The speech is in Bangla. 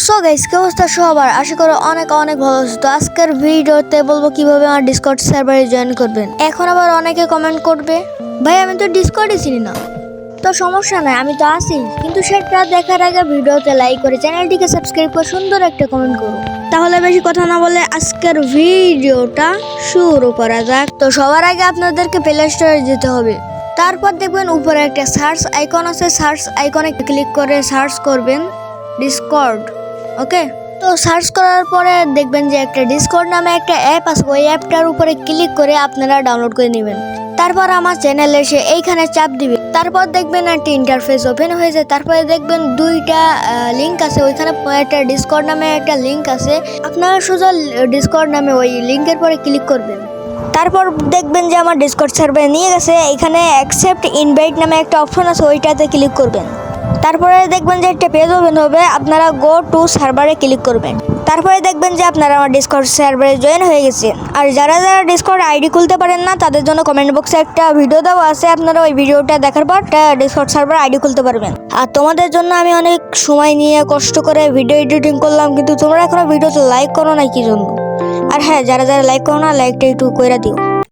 সো গাইস, কি অবস্থা সবার? আশা করি অনেক অনেক ভালো আছো। তো আজকের ভিডিওতে বলবো কিভাবে আমার ডিসকর্ড সার্ভারে জয়েন করবেন। এখন আবার অনেকে কমেন্ট করবে, ভাই আমি তো ডিসকর্ডই চিনি না। তো সমস্যা নাই, আমি তো আছি, কিন্তু সেটা দেখার আগে ভিডিওতে লাইক করে চ্যানেলটিকে সাবস্ক্রাইব করে সুন্দর একটা কমেন্ট করো। তাহলে বেশি কথা না বলে আজকের ভিডিওটা শুরু করা যাক। তো সবার আগে আপনাদেরকে প্লে স্টোরে যেতে হবে। তারপর দেখবেন উপরে একটা সার্চ আইকন আছে, সার্চ আইকনে ক্লিক করে সার্চ করবেন ডিসকর্ড। ওকে, তো সার্চ করার পরে দেখবেন যে একটা ডিসকর্ড নামে একটা অ্যাপ আছে, ওই অ্যাপটার উপরে ক্লিক করে আপনারা ডাউনলোড করে নেবেন। তারপর আমার চ্যানেলে এসে এইখানে চাপ দিবে। তারপর দেখবেন একটা ইন্টারফেস ওপেন হয়েছে। তারপরে দেখবেন দুইটা লিঙ্ক আছে, ওইখানে একটা ডিসকর্ড নামে একটা লিঙ্ক আছে। আপনারা সোজা ডিসকর্ড নামে ওই লিঙ্কের পরে ক্লিক করবেন। তারপর দেখবেন যে আমার ডিসকর্ড সার্ভারে নিয়ে গেছে। এখানে অ্যাকসেপ্ট ইনভাইট নামে একটা অপশন আছে, ওইটাতে ক্লিক করবেন। তারপরে দেখবেন যে একটা পেজ ওপেন হবে, আপনারা গো টু সার্ভারে ক্লিক করবেন। তারপরে দেখবেন যে আপনারা আমার ডিসকর্ড সার্ভারে জয়েন হয়ে গেছে। আর যারা যারা ডিসকর্ড আইডি খুলতে পারেন না, তাদের জন্য কমেন্ট বক্সে একটা ভিডিও দেওয়া আছে, আপনারা ওই ভিডিওটা দেখার পর ডিসকর্ড সার্ভার আইডি খুলতে পারবেন। আর তোমাদের জন্য আমি অনেক সময় নিয়ে কষ্ট করে ভিডিও এডিটিং করলাম, কিন্তু তোমরা এখনো ভিডিওতে লাইক করো না কি জন্য? আর হ্যাঁ, যারা যারা লাইক করো না, লাইকটা একটু কইরা দিও।